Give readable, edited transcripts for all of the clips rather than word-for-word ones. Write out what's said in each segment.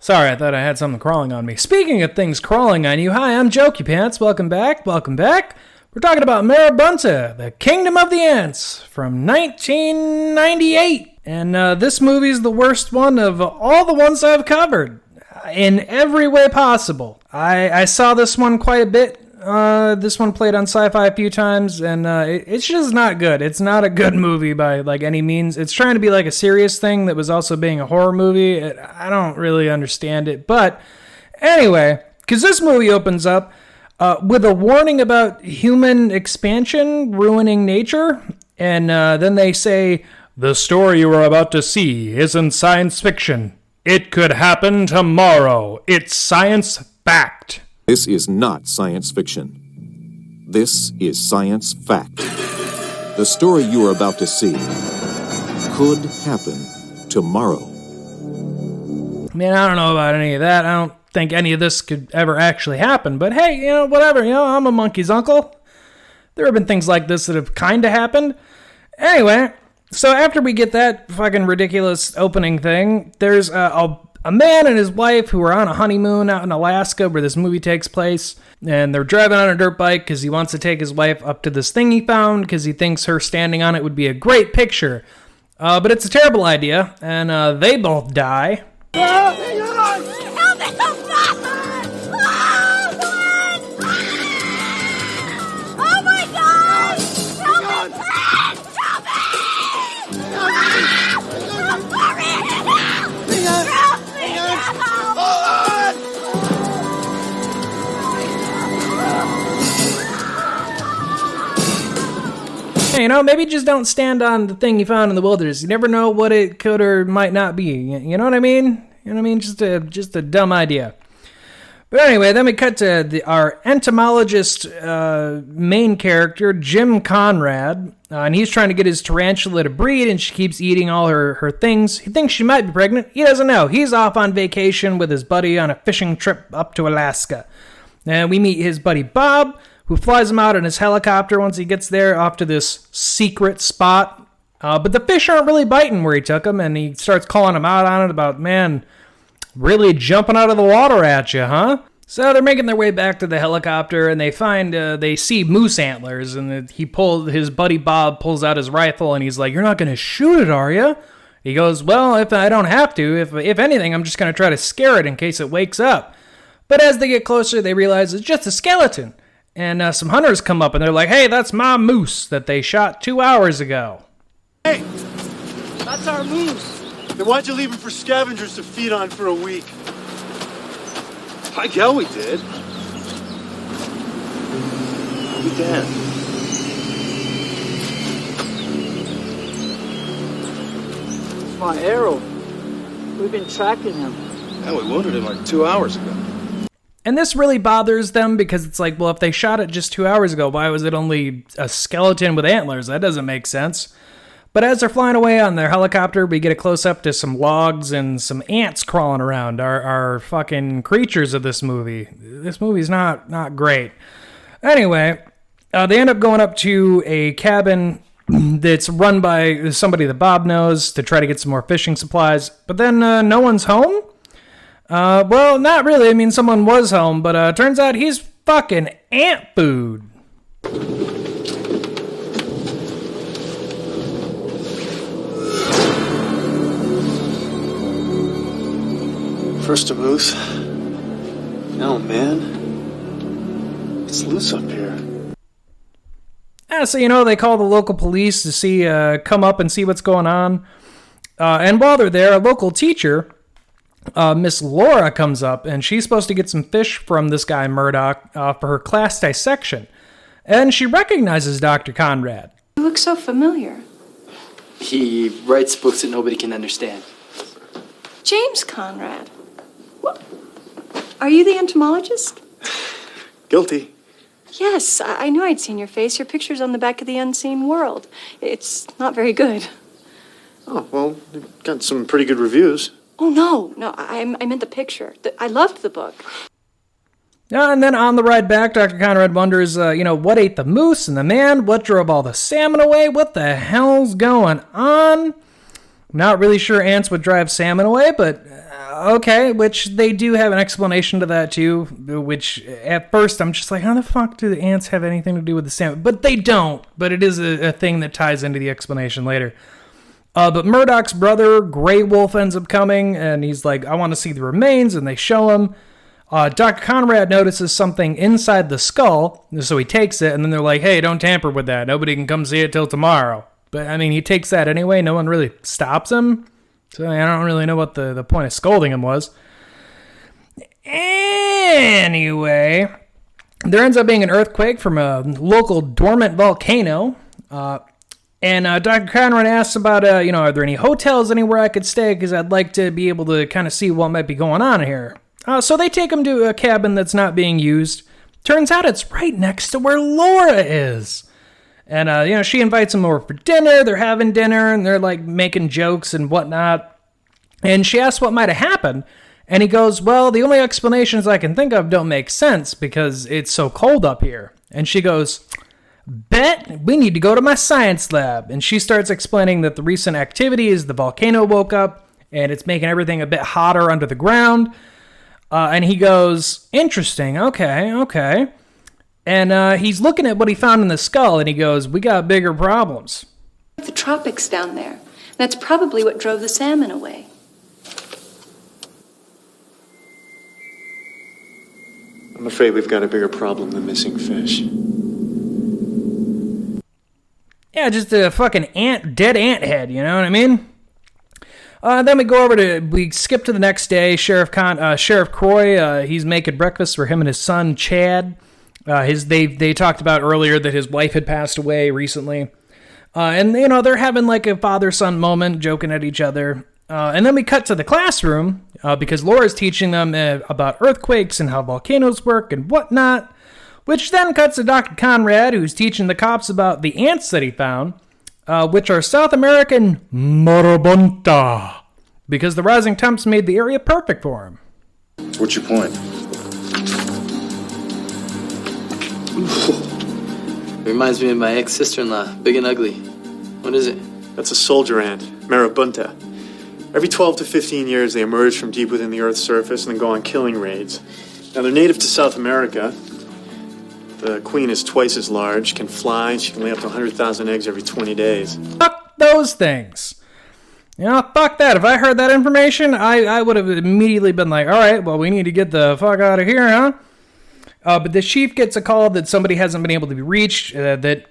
Sorry, I thought I had something crawling on me. Speaking of things crawling on you, hi, I'm Jokeypants. Welcome back. We're talking about Marabunta, the Kingdom of the Ants, from 1998. And this movie's the worst one of all the ones I've covered, in every way possible. I saw this one quite a bit. This one played on Sci-Fi a few times, and it's just not good. It's not a good movie by any means. It's trying to be like a serious thing that was also being a horror movie. I don't really understand it, but anyway, because this movie opens up with a warning about human expansion ruining nature, and then they say, "The story you are about to see isn't science fiction. It could happen tomorrow. It's science fact." This is not science fiction. This is science fact. The story you are about to see could happen tomorrow. Man, I don't know about any of that. I don't think any of this could ever actually happen. But hey, whatever. I'm a monkey's uncle. There have been things like this that have kind of happened. Anyway, so after we get that fucking ridiculous opening thing, there's a man and his wife who are on a honeymoon out in Alaska where this movie takes place, and they're driving on a dirt bike because he wants to take his wife up to this thing he found because he thinks her standing on it would be a great picture. But it's a terrible idea, and they both die. Maybe just don't stand on the thing you found in the wilderness. You never know what it could or might not be. You know what I mean? Just a dumb idea. But anyway, then we cut to our entomologist main character, Jim Conrad. And he's trying to get his tarantula to breed, and she keeps eating all her things. He thinks she might be pregnant. He doesn't know. He's off on vacation with his buddy on a fishing trip up to Alaska. And we meet his buddy Bob, who flies him out in his helicopter once he gets there off to this secret spot. But the fish aren't really biting where he took them, and he starts calling him out on it about, man, really jumping out of the water at you, huh? So they're making their way back to the helicopter, and they see moose antlers, and his buddy Bob pulls out his rifle, and he's like, "You're not going to shoot it, are you?" He goes, "Well, if I don't have to, if anything, I'm just going to try to scare it in case it wakes up." But as they get closer, they realize it's just a skeleton. And some hunters come up, and they're like, "Hey, that's my moose that they shot 2 hours ago." Hey, that's our moose. Then why'd you leave him for scavengers to feed on for a week? Like hell we did. We can. It's my arrow. We've been tracking him. Yeah, we wounded him like 2 hours ago. And this really bothers them because it's like, well, if they shot it just 2 hours ago, why was it only a skeleton with antlers? That doesn't make sense. But as they're flying away on their helicopter, we get a close-up to some logs and some ants crawling around, our fucking creatures of this movie. This movie's not great. Anyway, they end up going up to a cabin that's run by somebody that Bob knows to try to get some more fishing supplies. But then no one's home? Well, not really. I mean, someone was home, but turns out he's fucking ant food. First a moose. Now man. It's loose up here. Yeah, so, they call the local police to come up and see what's going on. And while they're there, a local teacher, Miss Laura, comes up, and she's supposed to get some fish from this guy Murdoch for her class dissection. And she recognizes Dr. Conrad. You look so familiar. He writes books that nobody can understand. James Conrad. What? Are you the entomologist? Guilty. Yes, I knew I'd seen your face. Your picture's on the back of the Unseen World. It's not very good. Oh, well, you've got some pretty good reviews. Oh, no, I meant the picture. I loved the book. And then on the ride back, Dr. Conrad wonders, what ate the moose and the man? What drove all the salmon away? What the hell's going on? I'm not really sure ants would drive salmon away, but Okay, which they do have an explanation to that too, which at first I'm just like, how the fuck do the ants have anything to do with the salmon? But they don't, but it is a thing that ties into the explanation later. But Murdoch's brother, Grey Wolf, ends up coming, and he's like, I want to see the remains, and they show him. Dr. Conrad notices something inside the skull, so he takes it, and then they're like, hey, don't tamper with that. Nobody can come see it till tomorrow. But, I mean, he takes that anyway. No one really stops him. So I don't really know what the point of scolding him was. Anyway, there ends up being an earthquake from a local dormant volcano. And Dr. Conrad asks about, are there any hotels anywhere I could stay? Because I'd like to be able to kind of see what might be going on here. So they take him to a cabin that's not being used. Turns out it's right next to where Laura is. And, she invites him over for dinner. They're having dinner, and they're, like, making jokes and whatnot. And she asks what might have happened. And he goes, well, the only explanations I can think of don't make sense because it's so cold up here. And she goes, bet we need to go to my science lab. And she starts explaining that the recent activity is the volcano woke up, and it's making everything a bit hotter under the ground. And he goes, interesting, okay. And he's looking at what he found in the skull, and he goes, we got bigger problems. The tropics down there. That's probably what drove the salmon away. I'm afraid we've got a bigger problem than missing fish. Yeah, just a fucking dead ant head, you know what I mean? Then we skip to the next day. Sheriff Croy, he's making breakfast for him and his son, Chad. They talked about earlier that his wife had passed away recently. And, they're having like a father-son moment, joking at each other. And then we cut to the classroom, because Laura's teaching them about earthquakes and how volcanoes work and whatnot. Which then cuts to Dr. Conrad, who's teaching the cops about the ants that he found, which are South American Marabunta, because the rising temps made the area perfect for him. What's your point? Reminds me of my ex-sister-in-law, big and ugly. What is it? That's a soldier ant, Marabunta. Every 12 to 15 years, they emerge from deep within the Earth's surface and then go on killing raids. Now, they're native to South America. The queen is twice as large, can fly, and she can lay up to 100,000 eggs every 20 days. Fuck those things. Fuck that. If I heard that information, I would have immediately been like, all right, well, we need to get the fuck out of here, huh? But the chief gets a call that somebody hasn't been able to be reached, that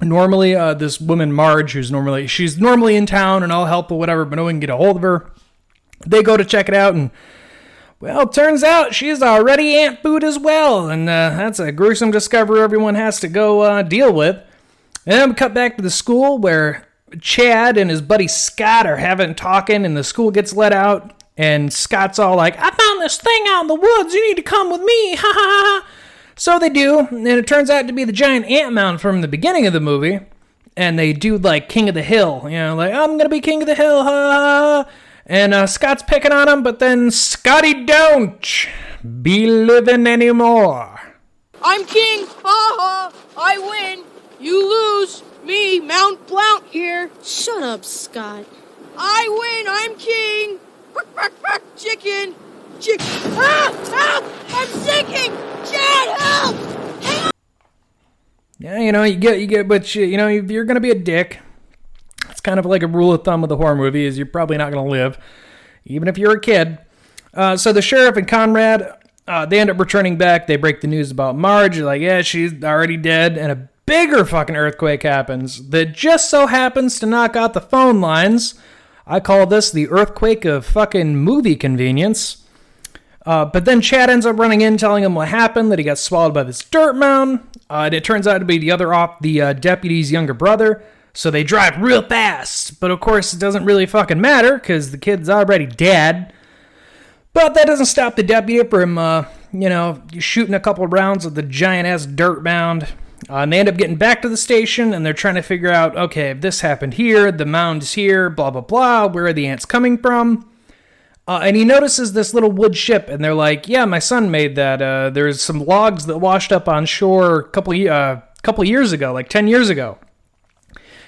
normally this woman, Marge, she's normally in town and all help or whatever, but no one can get a hold of her. They go to check it out, and, well, turns out she's already ant food as well, and that's a gruesome discovery everyone has to go deal with. And then we cut back to the school where Chad and his buddy Scott are talking, and the school gets let out. And Scott's all like, I found this thing out in the woods. You need to come with me. Ha ha ha. So they do. And it turns out to be the giant ant mound from the beginning of the movie. And they do like King of the Hill. Like, I'm going to be King of the Hill. Ha ha ha. And Scott's picking on him. But then Scotty don't be living anymore. I'm king. Ha ha. I win. You lose. Me, Mount Blount here. Shut up, Scott. I win. I'm king. Chicken! Ah! I'm sinking! Chad, help! Yeah, you get, but if you're gonna be a dick, it's kind of like a rule of thumb with a horror movie, is you're probably not gonna live, even if you're a kid. So the sheriff and Conrad, they end up returning back. They break the news about Marge. They're like, yeah, she's already dead, and a bigger fucking earthquake happens that just so happens to knock out the phone lines. I call this the earthquake of fucking movie convenience. But then Chad ends up running in, telling him what happened, that he got swallowed by this dirt mound. And it turns out to be the deputy's younger brother. So they drive real fast. But of course, it doesn't really fucking matter, because the kid's already dead. But that doesn't stop the deputy from, shooting a couple rounds of the giant-ass dirt mound. And they end up getting back to the station, and they're trying to figure out, okay, if this happened here, the mound is here, blah, blah, blah, where are the ants coming from? And he notices this little wood ship, and they're like, yeah, my son made that. There's some logs that washed up on shore a couple years ago, like 10 years ago.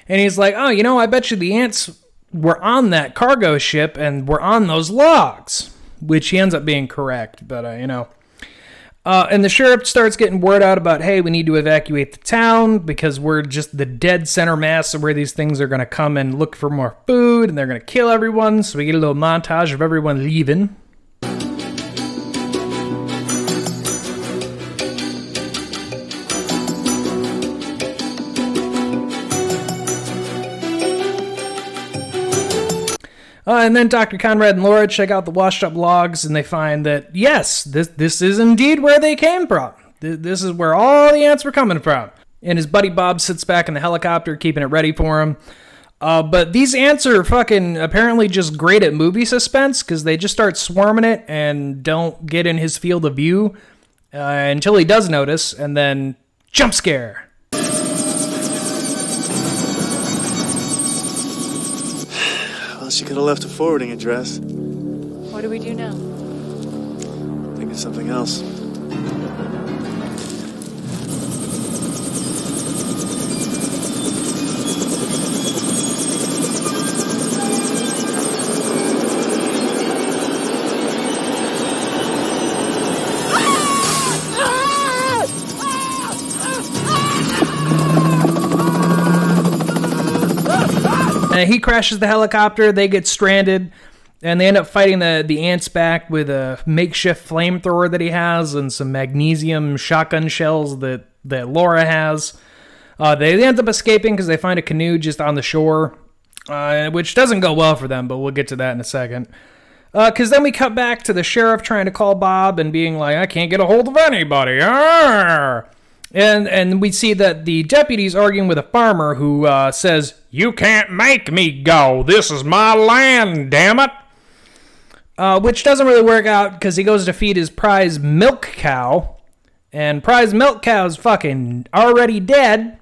And he's like, oh, I bet you the ants were on that cargo ship and were on those logs, which he ends up being correct, but, and the sheriff starts getting word out about, hey, we need to evacuate the town because we're just the dead center mass of where these things are going to come and look for more food, and they're going to kill everyone, so we get a little montage of everyone leaving. And then Dr. Conrad and Laura check out the washed-up logs, and they find that, yes, this is indeed where they came from. This is where all the ants were coming from. And his buddy Bob sits back in the helicopter, keeping it ready for him. But these ants are fucking apparently just great at movie suspense, because they just start swarming it and don't get in his field of view until he does notice, and then jump scare. She could have left a forwarding address. What do we do now? Think of something else. He crashes the helicopter, they get stranded, and they end up fighting the ants back with a makeshift flamethrower that he has and some magnesium shotgun shells that Laura has. They end up escaping because they find a canoe just on the shore, which doesn't go well for them, but we'll get to that in a second. Because then we cut back to the sheriff trying to call Bob and being like, I can't get a hold of anybody. Arr! And we see that the deputy's arguing with a farmer who says, you can't make me go. This is my land, damn it. Which doesn't really work out because he goes to feed his prize milk cow. And prize milk cow's fucking already dead.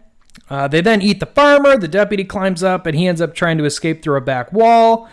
They then eat the farmer. The deputy climbs up and he ends up trying to escape through a back wall.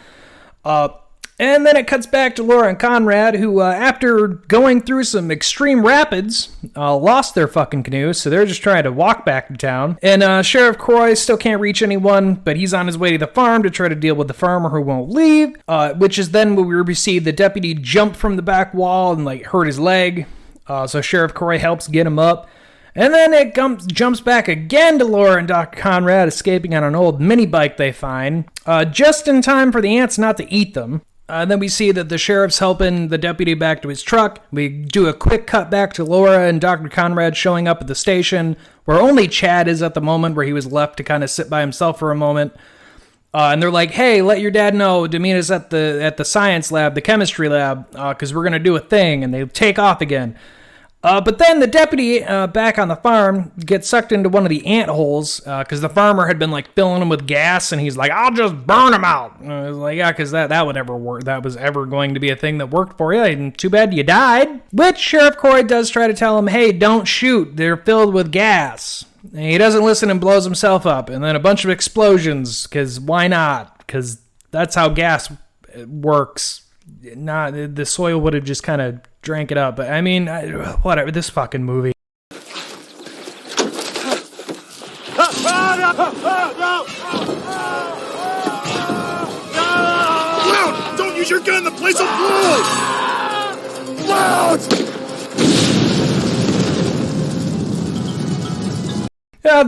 And then it cuts back to Laura and Conrad, who, after going through some extreme rapids, lost their fucking canoe, so they're just trying to walk back to town. And Sheriff Croy still can't reach anyone, but he's on his way to the farm to try to deal with the farmer who won't leave, which is then where we see the deputy jump from the back wall and, hurt his leg. So Sheriff Croy helps get him up. And then it jumps back again to Laura and Dr. Conrad escaping on an old mini bike they find, just in time for the ants not to eat them. Then we see that the sheriff's helping the deputy back to his truck. We do a quick cut back to Laura and Dr. Conrad showing up at the station, where only Chad is at the moment, where he was left to kind of sit by himself for a moment. And they're like, hey, let your dad know Demina's at the science lab, the chemistry lab, because we're going to do a thing. And they take off again. But then the deputy back on the farm gets sucked into one of the ant holes because the farmer had been filling him with gas, and he's like, I'll just burn him out. And I was like, yeah, because that would ever work. That was ever going to be a thing that worked for you, and too bad you died. Which Sheriff Croy does try to tell him, hey, don't shoot. They're filled with gas. And he doesn't listen and blows himself up. And then a bunch of explosions, because why not? Because that's how gas works. Not the soil would have just kind of drank it up, but I mean, whatever. This fucking movie. Loud! Don't use your gun. The place will blow. Loud!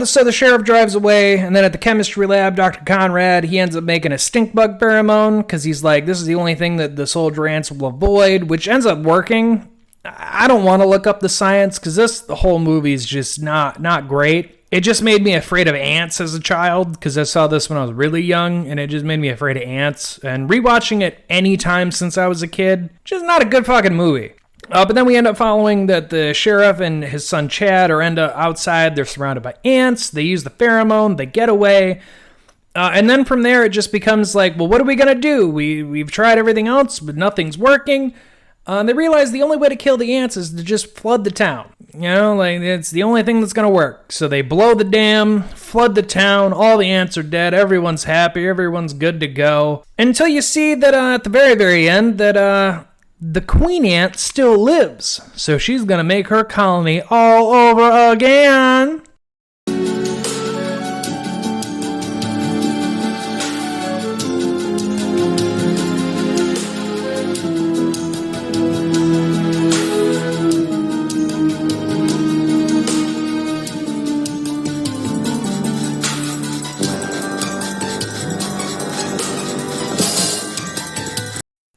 So the sheriff drives away, and then at the chemistry lab, Dr. Conrad, he ends up making a stink bug pheromone, because he's like, this is the only thing that the soldier ants will avoid, which ends up working. I don't want to look up the science, because the whole movie is just not great. It just made me afraid of ants as a child, because I saw this when I was really young, and it just made me afraid of ants. And rewatching it any time since I was a kid, just not a good fucking movie. But then we end up following that the sheriff and his son Chad are outside. They're surrounded by ants. They use the pheromone. They get away. And then from there, it just becomes like, well, what are we going to do? We've tried everything else, but nothing's working. They realize the only way to kill the ants is to just flood the town. It's the only thing that's going to work. So they blow the dam, flood the town. All the ants are dead. Everyone's happy. Everyone's good to go. Until you see that at the very, very end that... the queen ant still lives, so she's gonna make her colony all over again.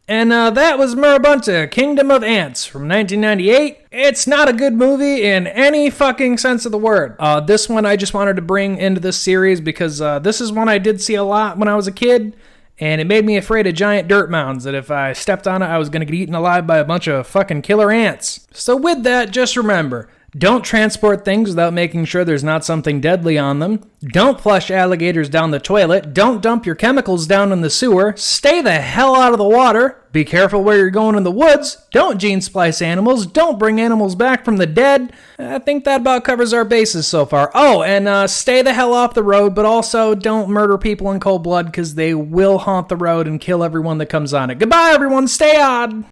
And that was Marabunta, Kingdom of Ants from 1998. It's not a good movie in any fucking sense of the word. This one I just wanted to bring into this series because this is one I did see a lot when I was a kid, and it made me afraid of giant dirt mounds that if I stepped on it, I was going to get eaten alive by a bunch of fucking killer ants. So with that, just remember, don't transport things without making sure there's not something deadly on them. Don't flush alligators down the toilet. Don't dump your chemicals down in the sewer. Stay the hell out of the water. Be careful where you're going in the woods. Don't gene splice animals. Don't bring animals back from the dead. I think that about covers our bases so far. Oh, and stay the hell off the road, but also don't murder people in cold blood because they will haunt the road and kill everyone that comes on it. Goodbye, everyone. Stay odd.